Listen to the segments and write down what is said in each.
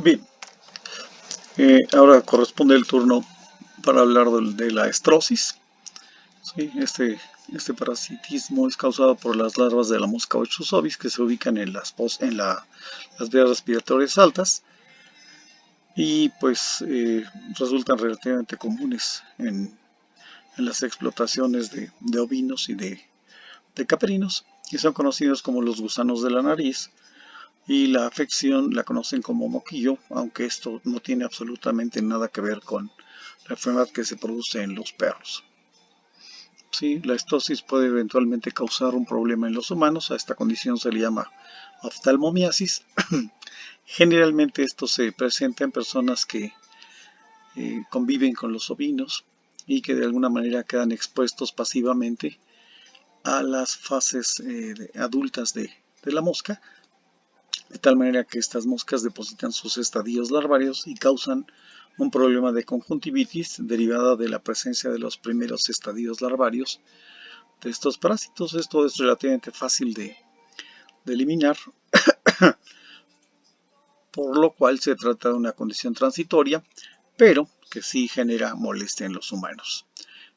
Bien, ahora corresponde el turno para hablar de la estrosis. ¿Sí? Este parasitismo es causado por las larvas de la mosca Ochozovis que se ubican en las vías respiratorias altas y pues resultan relativamente comunes en las explotaciones de ovinos y de caprinos, y son conocidos como los gusanos de la nariz. Y la afección la conocen como moquillo, aunque esto no tiene absolutamente nada que ver con la enfermedad que se produce en los perros. Sí, la estosis puede eventualmente causar un problema en los humanos. A esta condición se le llama oftalmomiasis. Generalmente esto se presenta en personas que conviven con los ovinos y que de alguna manera quedan expuestos pasivamente a las fases adultas de la mosca, de tal manera que estas moscas depositan sus estadios larvarios y causan un problema de conjuntivitis derivada de la presencia de los primeros estadios larvarios de estos parásitos. Esto es relativamente fácil de eliminar, por lo cual se trata de una condición transitoria, pero que sí genera molestia en los humanos.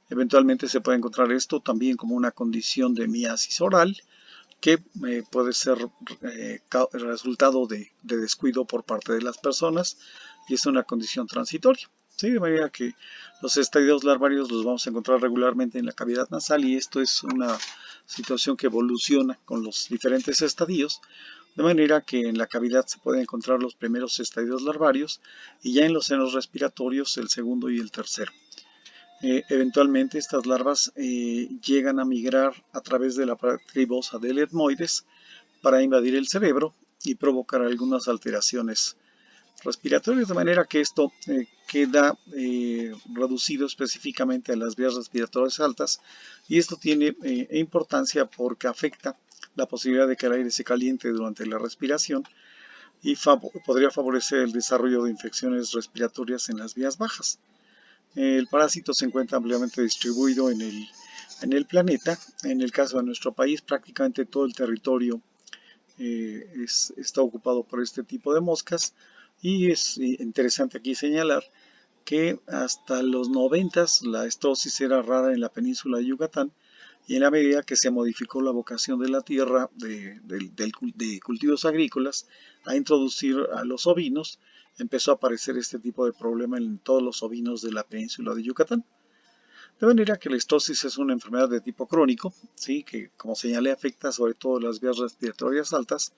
Eventualmente se puede encontrar esto también como una condición de miasis oral, que puede ser resultado de descuido por parte de las personas, y es una condición transitoria. ¿Sí? De manera que los estadios larvarios los vamos a encontrar regularmente en la cavidad nasal, y esto es una situación que evoluciona con los diferentes estadios, de manera que en la cavidad se pueden encontrar los primeros estadios larvarios y ya en los senos respiratorios el segundo y el tercero. Eventualmente estas larvas llegan a migrar a través de la pared cribosa del etmoides para invadir el cerebro y provocar algunas alteraciones respiratorias, de manera que esto queda reducido específicamente a las vías respiratorias altas, y esto tiene importancia porque afecta la posibilidad de que el aire se caliente durante la respiración y podría favorecer el desarrollo de infecciones respiratorias en las vías bajas. El parásito se encuentra ampliamente distribuido en el planeta. En el caso de nuestro país, prácticamente todo el territorio está ocupado por este tipo de moscas, y es interesante aquí señalar que hasta los 90 la estrosis era rara en la península de Yucatán, y en la medida que se modificó la vocación de la tierra de cultivos agrícolas a introducir a los ovinos, empezó a aparecer este tipo de problema en todos los ovinos de la península de Yucatán. De manera que la estrosis es una enfermedad de tipo crónico, ¿sí? Que, como señalé, afecta sobre todo las vías respiratorias altas.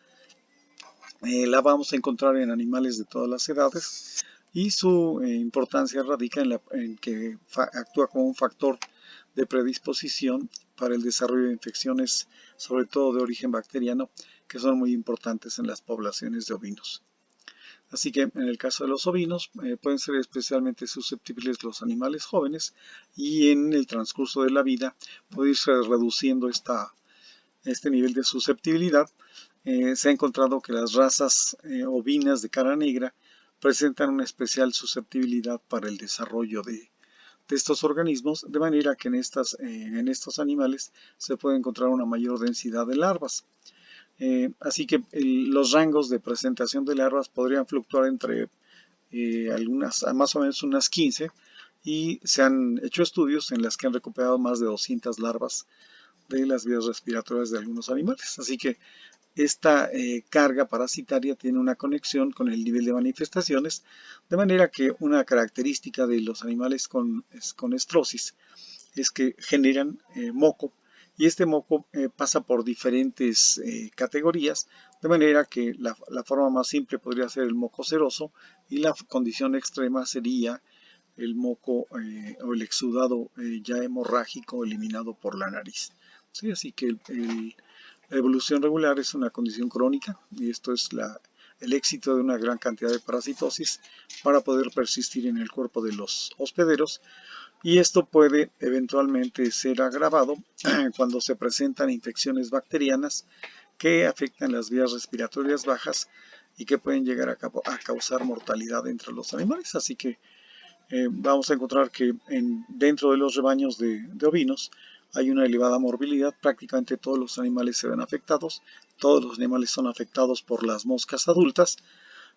La vamos a encontrar en animales de todas las edades, y su importancia radica en que actúa como un factor de predisposición para el desarrollo de infecciones, sobre todo de origen bacteriano, que son muy importantes en las poblaciones de ovinos. Así que en el caso de los ovinos pueden ser especialmente susceptibles los animales jóvenes, y en el transcurso de la vida puede irse reduciendo este nivel de susceptibilidad. Se ha encontrado que las razas ovinas de cara negra presentan una especial susceptibilidad para el desarrollo de estos organismos, de manera que en estos animales se puede encontrar una mayor densidad de larvas. Así que los rangos de presentación de larvas podrían fluctuar entre más o menos unas 15, y se han hecho estudios en los que han recuperado más de 200 larvas de las vías respiratorias de algunos animales. Así que esta carga parasitaria tiene una conexión con el nivel de manifestaciones, de manera que una característica de los animales con estrosis es que generan moco, y este moco pasa por diferentes categorías, de manera que la forma más simple podría ser el moco ceroso, y la condición extrema sería el moco o el exudado ya hemorrágico eliminado por la nariz. ¿Sí? Así que la evolución regular es una condición crónica, y esto es el éxito de una gran cantidad de parasitosis para poder persistir en el cuerpo de los hospederos, y esto puede eventualmente ser agravado cuando se presentan infecciones bacterianas que afectan las vías respiratorias bajas y que pueden llegar a causar mortalidad entre los animales. Así que vamos a encontrar que dentro de los rebaños de ovinos hay una elevada morbilidad. Prácticamente todos los animales se ven afectados. Todos los animales son afectados por las moscas adultas,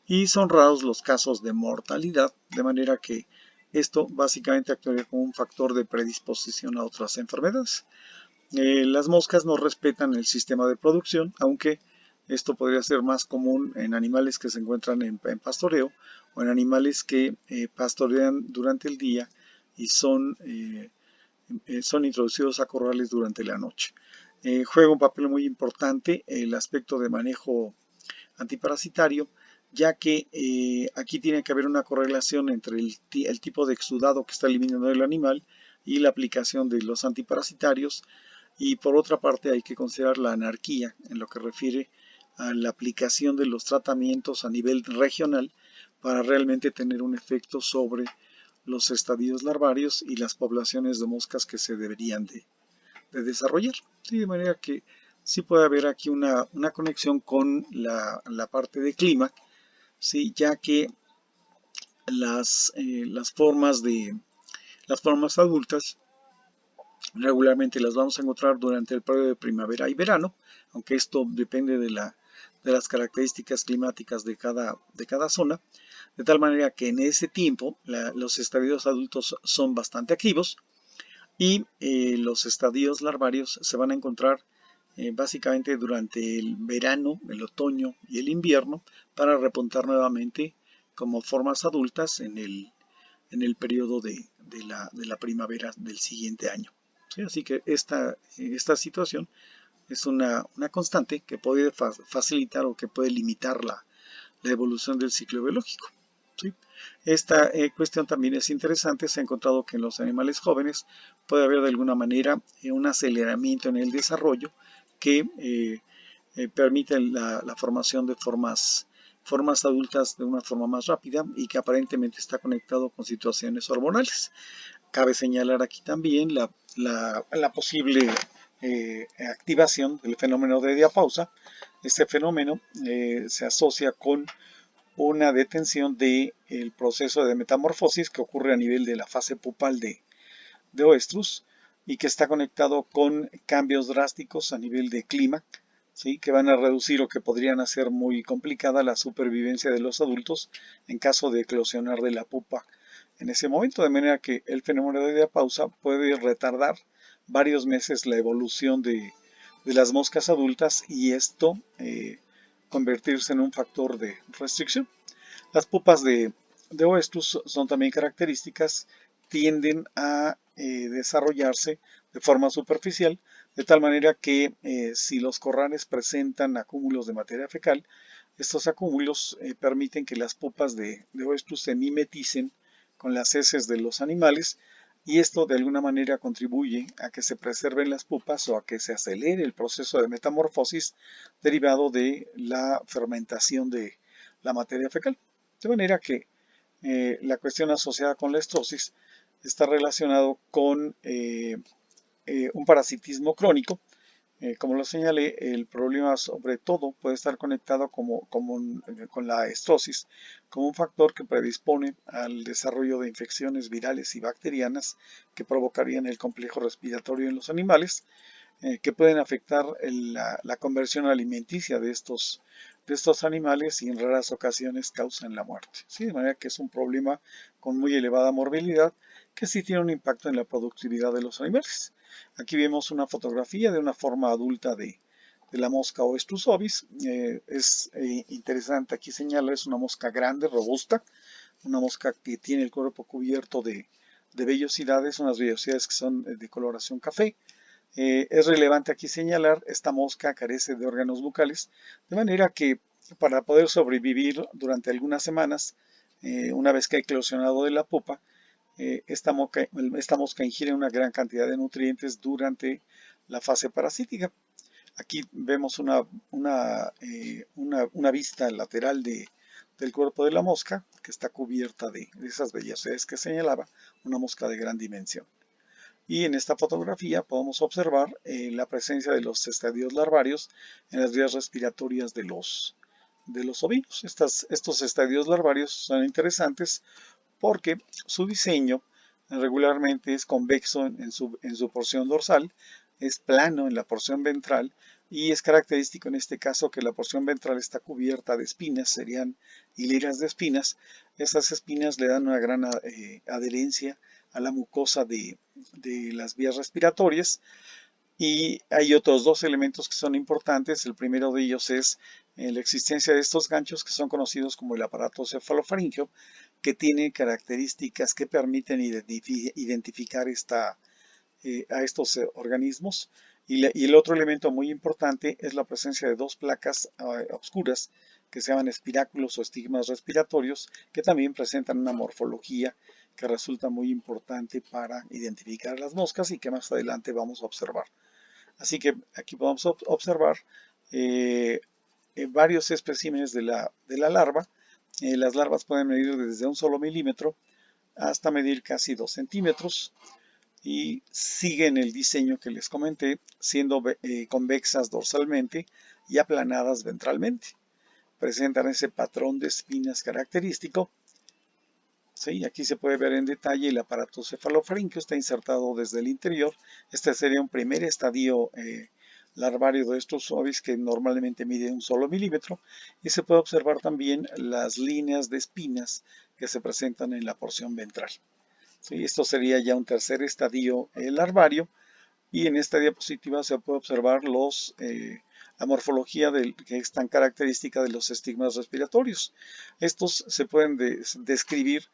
y son raros los casos de mortalidad, de manera que esto básicamente actuaría como un factor de predisposición a otras enfermedades. Las moscas no respetan el sistema de producción, aunque esto podría ser más común en animales que se encuentran en pastoreo o en animales que pastorean durante el día y son introducidos a corrales durante la noche. Juega un papel muy importante el aspecto de manejo antiparasitario, ya que aquí tiene que haber una correlación entre el tipo de exudado que está eliminando el animal y la aplicación de los antiparasitarios. Y por otra parte hay que considerar la anarquía en lo que refiere a la aplicación de los tratamientos a nivel regional para realmente tener un efecto sobre los estadios larvarios y las poblaciones de moscas que se deberían de desarrollar. Sí, de manera que sí puede haber aquí una conexión con la parte de clima, sí, ya que las, eh, las, formas de, las formas adultas regularmente las vamos a encontrar durante el periodo de primavera y verano, aunque esto depende de las características climáticas de cada zona, de tal manera que en ese tiempo los estadios adultos son bastante activos y los estadios larvarios se van a encontrar básicamente durante el verano, el otoño y el invierno para repuntar nuevamente como formas adultas en el periodo de la primavera del siguiente año. ¿Sí? Así que esta situación es una constante que puede facilitar o que puede limitar la evolución del ciclo biológico. ¿Sí? Esta cuestión también es interesante. Se ha encontrado que en los animales jóvenes puede haber de alguna manera un aceleramiento en el desarrollo que permite la formación de formas adultas de una forma más rápida y que aparentemente está conectado con situaciones hormonales. Cabe señalar aquí también la posible activación del fenómeno de diapausa. Este fenómeno se asocia con una detención del proceso de metamorfosis que ocurre a nivel de la fase pupal de Oestrus y que está conectado con cambios drásticos a nivel de clima, ¿sí? Que van a reducir o que podrían hacer muy complicada la supervivencia de los adultos en caso de eclosionar de la pupa en ese momento, de manera que el fenómeno de diapausa puede retardar varios meses la evolución de las moscas adultas y esto convertirse en un factor de restricción. Las pupas de Oestrus son también características, tienden a desarrollarse de forma superficial, de tal manera que si los corrales presentan acúmulos de materia fecal, estos acúmulos permiten que las pupas de Oestrus se mimeticen con las heces de los animales y esto de alguna manera contribuye a que se preserven las pupas o a que se acelere el proceso de metamorfosis derivado de la fermentación de la materia fecal. De manera que la cuestión asociada con la estrosis está relacionado con un parasitismo crónico. Como lo señalé, el problema sobre todo puede estar conectado con la estrosis como un factor que predispone al desarrollo de infecciones virales y bacterianas que provocarían el complejo respiratorio en los animales, que pueden afectar la conversión alimenticia de estos animales y en raras ocasiones causan la muerte. ¿Sí? De manera que es un problema con muy elevada morbilidad que sí tiene un impacto en la productividad de los animales. Aquí vemos una fotografía de una forma adulta de la mosca Oestrus ovis. Es interesante, aquí señala, es una mosca grande, robusta, una mosca que tiene el cuerpo cubierto de vellosidades, unas vellosidades que son de coloración café. Es relevante aquí señalar, esta mosca carece de órganos bucales, de manera que para poder sobrevivir durante algunas semanas, una vez que ha eclosionado de la pupa, esta mosca ingiere una gran cantidad de nutrientes durante la fase parasítica. Aquí vemos una vista lateral del cuerpo de la mosca, que está cubierta de esas vellosidades que señalaba, una mosca de gran dimensión. Y en esta fotografía podemos observar la presencia de los estadios larvarios en las vías respiratorias de los ovinos. Estos estadios larvarios son interesantes porque su diseño regularmente es convexo en su porción dorsal, es plano en la porción ventral, y es característico en este caso que la porción ventral está cubierta de espinas, serían hileras de espinas. Esas espinas le dan una gran adherencia a la mucosa de las vías respiratorias. Y hay otros dos elementos que son importantes. El primero de ellos es la existencia de estos ganchos que son conocidos como el aparato cefalofaríngeo, que tiene características que permiten identificar a estos organismos. Y el otro elemento muy importante es la presencia de dos placas oscuras que se llaman espiráculos o estigmas respiratorios, que también presentan una morfología que resulta muy importante para identificar las moscas y que más adelante vamos a observar. Así que aquí podemos observar varios especímenes de la larva. Las larvas pueden medir desde un solo milímetro hasta medir casi 2 centímetros y siguen el diseño que les comenté, siendo convexas dorsalmente y aplanadas ventralmente. Presentan ese patrón de espinas característico. ¿Sí? Aquí se puede ver en detalle el aparato cefalofaríngeo, está insertado desde el interior. Este sería un primer estadio larvario de estos ovis que normalmente mide un solo milímetro, y se puede observar también las líneas de espinas que se presentan en la porción ventral. ¿Sí? Esto sería ya un tercer estadio larvario, y en esta diapositiva se puede observar la morfología que es tan característica de los estigmas respiratorios. Estos se pueden describir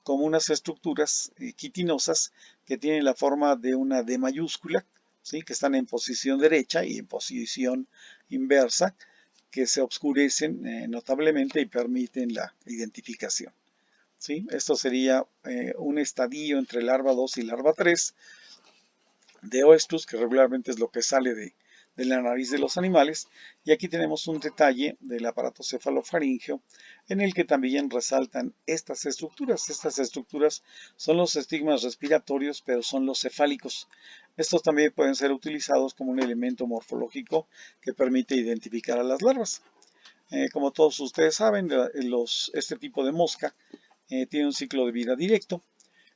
como unas estructuras quitinosas que tienen la forma de una D mayúscula, ¿sí? Que están en posición derecha y en posición inversa, que se oscurecen notablemente y permiten la identificación. ¿Sí? Esto sería un estadio entre larva 2 y larva 3 de oestus, que regularmente es lo que sale de la nariz de los animales. Y aquí tenemos un detalle del aparato cefalofaríngeo en el que también resaltan estas estructuras. Estas estructuras son los estigmas respiratorios, pero son los cefálicos. Estos también pueden ser utilizados como un elemento morfológico que permite identificar a las larvas. Como todos ustedes saben, este tipo de mosca tiene un ciclo de vida directo,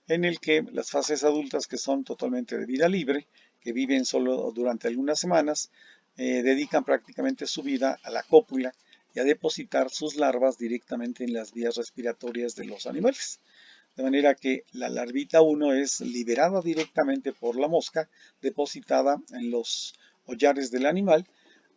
en el que las fases adultas, que son totalmente de vida libre, que viven solo durante algunas semanas, dedican prácticamente su vida a la cópula y a depositar sus larvas directamente en las vías respiratorias de los animales. De manera que la larvita 1 es liberada directamente por la mosca, depositada en los hollares del animal,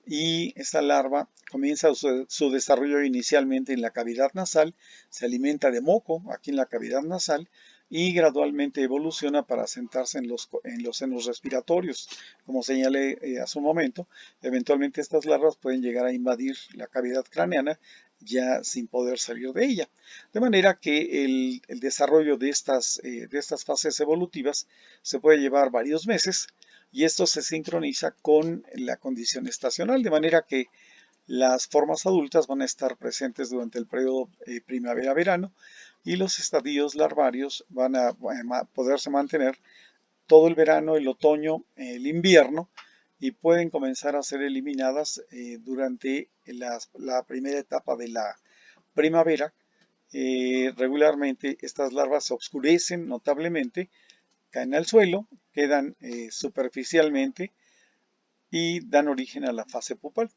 y esta larva comienza su desarrollo inicialmente en la cavidad nasal, se alimenta de moco aquí en la cavidad nasal y gradualmente evoluciona para asentarse en los senos respiratorios. Como señalé hace un momento, eventualmente estas larvas pueden llegar a invadir la cavidad craneana ya sin poder salir de ella. De manera que el desarrollo de estas fases evolutivas se puede llevar varios meses, y esto se sincroniza con la condición estacional, de manera que las formas adultas van a estar presentes durante el periodo primavera-verano, y los estadios larvarios van a poderse mantener todo el verano, el otoño, el invierno, y pueden comenzar a ser eliminadas durante la primera etapa de la primavera. Regularmente estas larvas se oscurecen notablemente, caen al suelo, quedan superficialmente y dan origen a la fase pupal.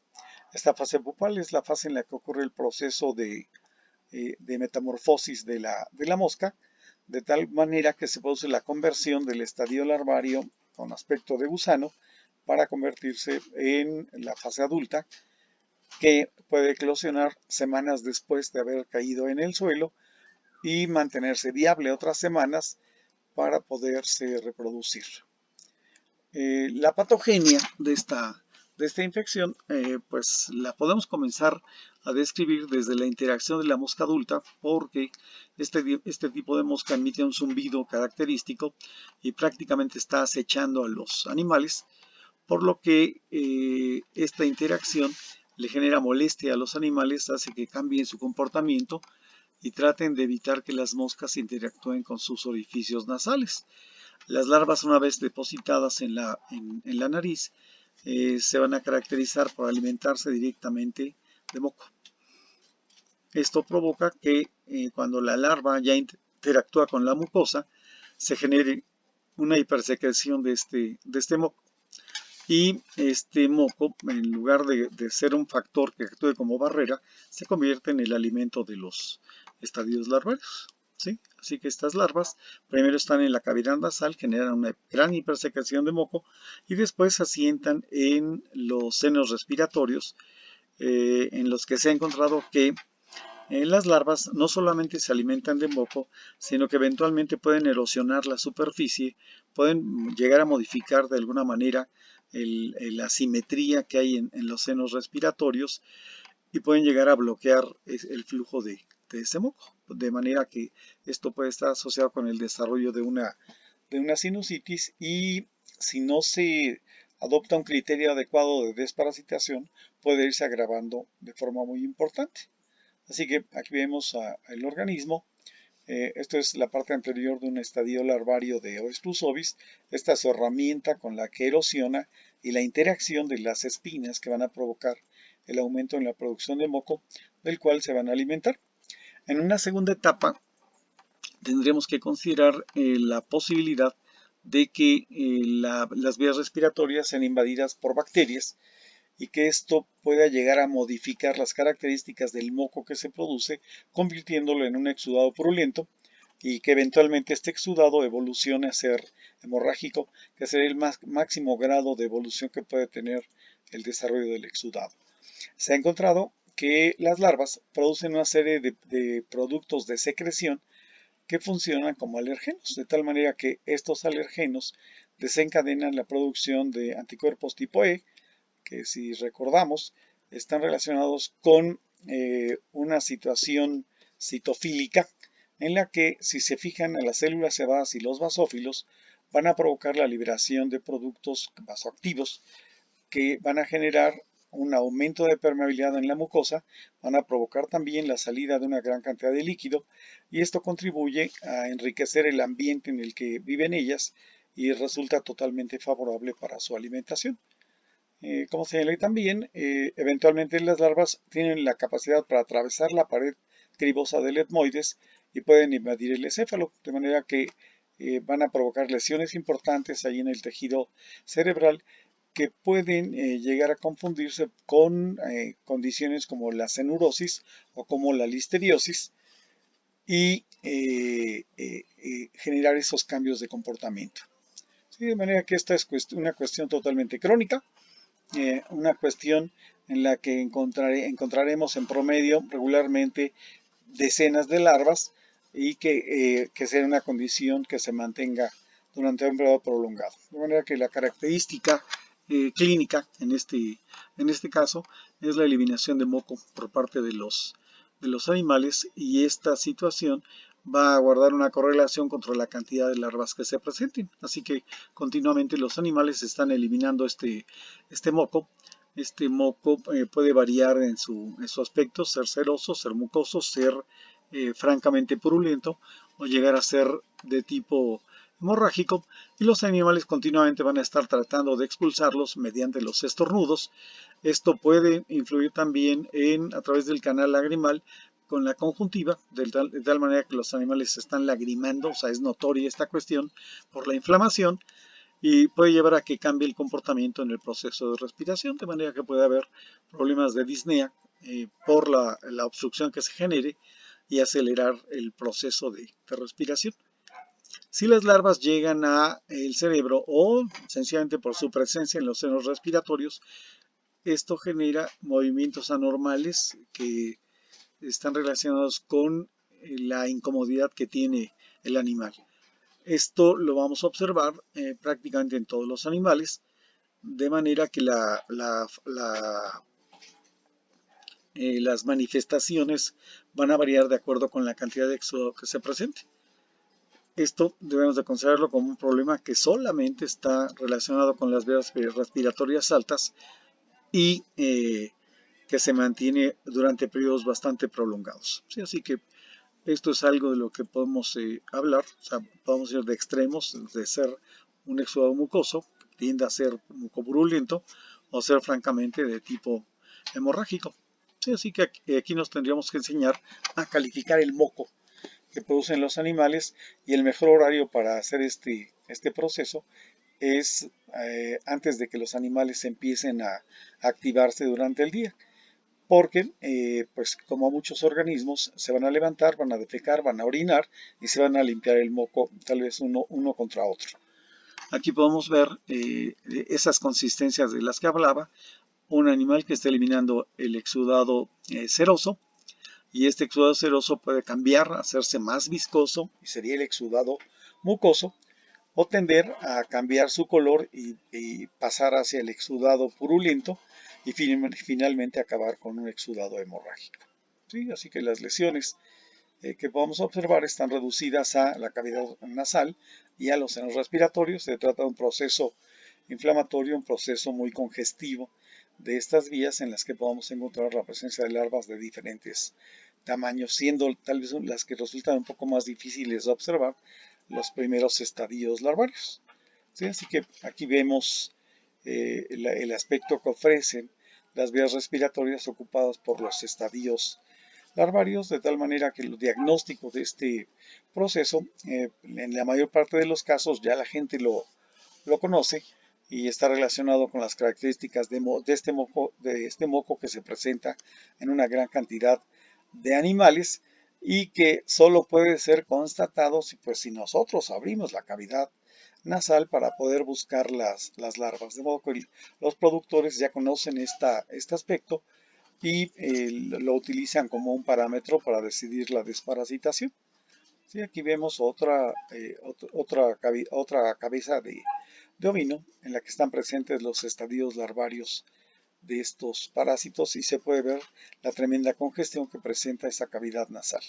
Esta fase pupal es la fase en la que ocurre el proceso de metamorfosis de la mosca, de tal manera que se produce la conversión del estadio larvario con aspecto de gusano para convertirse en la fase adulta, que puede eclosionar semanas después de haber caído en el suelo y mantenerse viable otras semanas para poderse reproducir. La patogenia de esta infección, pues la podemos comenzar a describir desde la interacción de la mosca adulta, porque este tipo de mosca emite un zumbido característico y prácticamente está acechando a los animales, por lo que esta interacción le genera molestia a los animales, hace que cambien su comportamiento y traten de evitar que las moscas interactúen con sus orificios nasales. Las larvas, una vez depositadas en la nariz, se van a caracterizar por alimentarse directamente de moco. Esto provoca que cuando la larva ya interactúa con la mucosa, se genere una hipersecreción de este moco. y este moco, en lugar de ser un factor que actúe como barrera, se convierte en el alimento de los estadios larvarios. ¿Sí? Así que estas larvas primero están en la cavidad nasal, generan una gran hipersecreción de moco y después se asientan en los senos respiratorios, en los que se ha encontrado que las larvas no solamente se alimentan de moco, sino que eventualmente pueden erosionar la superficie, pueden llegar a modificar de alguna manera la simetría que hay en los senos respiratorios y pueden llegar a bloquear el flujo de ese moco, de manera que esto puede estar asociado con el desarrollo de una sinusitis y si no se adopta un criterio adecuado de desparasitación, puede irse agravando de forma muy importante. Así que aquí vemos el organismo. Esto es la parte anterior de un estadio larvario de Oestus ovis. Esta es su herramienta con la que erosiona y la interacción de las espinas que van a provocar el aumento en la producción de moco, del cual se van a alimentar. En una segunda etapa tendremos que considerar la posibilidad de que las vías respiratorias sean invadidas por bacterias y que esto pueda llegar a modificar las características del moco que se produce, convirtiéndolo en un exudado purulento y que eventualmente este exudado evolucione a ser hemorrágico, que sería el máximo grado de evolución que puede tener el desarrollo del exudado. Se ha encontrado que las larvas producen una serie de productos de secreción que funcionan como alergenos, de tal manera que estos alergenos desencadenan la producción de anticuerpos tipo E, que si recordamos están relacionados con una situación citofílica en la que si se fijan a las células cebadas y los basófilos van a provocar la liberación de productos vasoactivos que van a generar un aumento de permeabilidad en la mucosa, van a provocar también la salida de una gran cantidad de líquido y esto contribuye a enriquecer el ambiente en el que viven ellas y resulta totalmente favorable para su alimentación. Como señalé también, eventualmente las larvas tienen la capacidad para atravesar la pared cribosa del etmoides y pueden invadir el encéfalo, de manera que van a provocar lesiones importantes ahí en el tejido cerebral que pueden llegar a confundirse con condiciones como la cenurosis o como la listeriosis y generar esos cambios de comportamiento. Sí, de manera que esta es una cuestión totalmente crónica, una cuestión en la que encontraremos en promedio regularmente decenas de larvas y que sea una condición que se mantenga durante un periodo prolongado. De manera que la característica clínica en este caso es la eliminación de moco por parte de los animales y esta situación va a guardar una correlación contra la cantidad de larvas que se presenten. Así que continuamente los animales están eliminando este moco. Este moco puede variar en su aspecto, ser ceroso, ser mucoso, ser francamente purulento o llegar a ser de tipo hemorrágico y los animales continuamente van a estar tratando de expulsarlos mediante los estornudos. Esto puede influir también a través del canal lagrimal con la conjuntiva, de tal manera que los animales están lagrimando, o sea, es notoria esta cuestión por la inflamación y puede llevar a que cambie el comportamiento en el proceso de respiración, de manera que puede haber problemas de disnea por la obstrucción que se genere y acelerar el proceso de respiración. Si las larvas llegan a el cerebro o sencillamente por su presencia en los senos respiratorios, esto genera movimientos anormales que están relacionados con la incomodidad que tiene el animal. Esto lo vamos a observar prácticamente en todos los animales, de manera que las manifestaciones van a variar de acuerdo con la cantidad de éxodo que se presente. Esto debemos de considerarlo como un problema que solamente está relacionado con las vías respiratorias altas y que se mantiene durante periodos bastante prolongados. ¿Sí? Así que esto es algo de lo que podemos hablar, o sea, podemos ir de extremos, de ser un exudado mucoso, que tiende a ser mucopurulento, o ser francamente de tipo hemorrágico. Sí, así que aquí nos tendríamos que enseñar a calificar el moco que producen los animales y el mejor horario para hacer este proceso es antes de que los animales empiecen a activarse durante el día, porque pues como muchos organismos se van a levantar, van a defecar, van a orinar y se van a limpiar el moco, tal vez uno contra otro. Aquí podemos ver esas consistencias de las que hablaba, un animal que está eliminando el exudado seroso, y este exudado seroso puede cambiar, hacerse más viscoso, y sería el exudado mucoso, o tender a cambiar su color y pasar hacia el exudado purulento y finalmente acabar con un exudado hemorrágico. ¿Sí? Así que las lesiones que podemos observar están reducidas a la cavidad nasal y a los senos respiratorios. Se trata de un proceso inflamatorio, un proceso muy congestivo de estas vías en las que podemos encontrar la presencia de larvas de diferentes tamaños, siendo tal vez las que resultan un poco más difíciles de observar los primeros estadios larvarios. ¿Sí? Así que aquí vemos el aspecto que ofrecen las vías respiratorias ocupadas por los estadios larvarios, de tal manera que el diagnóstico de este proceso, en la mayor parte de los casos ya la gente lo conoce y está relacionado con las características de este moco que se presenta en una gran cantidad de animales y que solo puede ser constatado si nosotros abrimos la cavidad nasal para poder buscar las larvas. De modo que los productores ya conocen este aspecto y lo utilizan como un parámetro para decidir la desparasitación. Sí, aquí vemos otra cabeza de ovino en la que están presentes los estadios larvarios de estos parásitos y se puede ver la tremenda congestión que presenta esa cavidad nasal.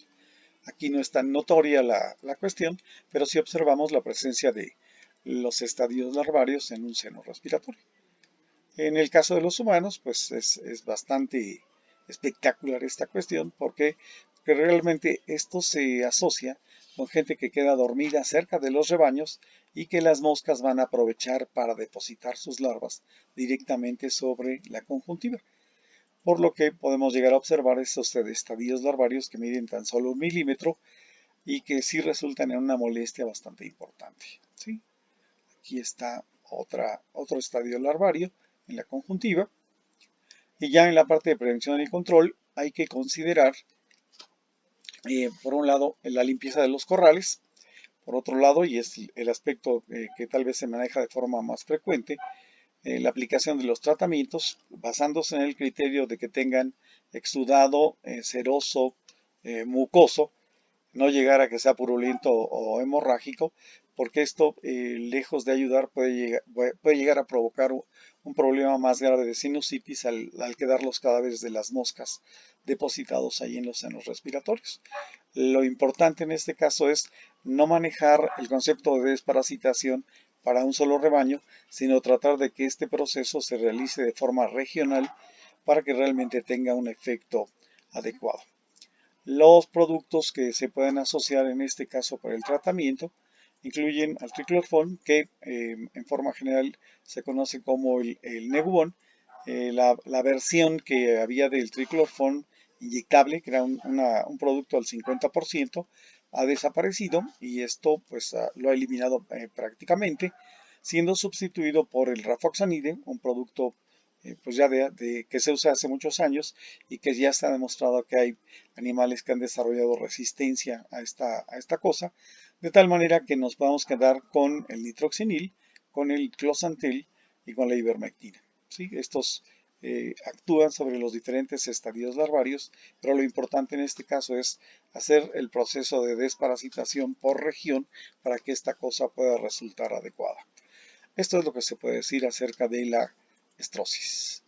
Aquí no es tan notoria la cuestión, pero sí observamos la presencia de los estadios larvarios en un seno respiratorio. En el caso de los humanos, pues es bastante espectacular esta cuestión porque realmente esto se asocia con gente que queda dormida cerca de los rebaños y que las moscas van a aprovechar para depositar sus larvas directamente sobre la conjuntiva. Por lo que podemos llegar a observar estos estadios larvarios que miden tan solo 1 milímetro y que sí resultan en una molestia bastante importante. ¿Sí? Aquí está otro estadio larvario en la conjuntiva. Y ya en la parte de prevención y control hay que considerar, por un lado, la limpieza de los corrales, por otro lado, y es el aspecto que tal vez se maneja de forma más frecuente, la aplicación de los tratamientos basándose en el criterio de que tengan exudado seroso, mucoso, no llegar a que sea purulento o hemorrágico, porque esto, lejos de ayudar, puede llegar a provocar un problema más grave de sinusitis al quedar los cadáveres de las moscas depositados ahí en los senos respiratorios. Lo importante en este caso es no manejar el concepto de desparasitación para un solo rebaño, sino tratar de que este proceso se realice de forma regional para que realmente tenga un efecto adecuado. Los productos que se pueden asociar en este caso para el tratamiento incluyen al triclorfon, que en forma general se conoce como el Nebuon. La versión que había del triclorfon inyectable, que era un producto al 50%, ha desaparecido y esto pues lo ha eliminado prácticamente, siendo sustituido por el rafoxanide, un producto pues ya que se usa hace muchos años y que ya está demostrado que hay animales que han desarrollado resistencia a esta cosa, de tal manera que nos podemos quedar con el nitroxinil, con el closantel y con la ivermectina. ¿Sí? Estos actúan sobre los diferentes estadios larvarios, pero lo importante en este caso es hacer el proceso de desparasitación por región para que esta cosa pueda resultar adecuada. Esto es lo que se puede decir acerca de la estrosis.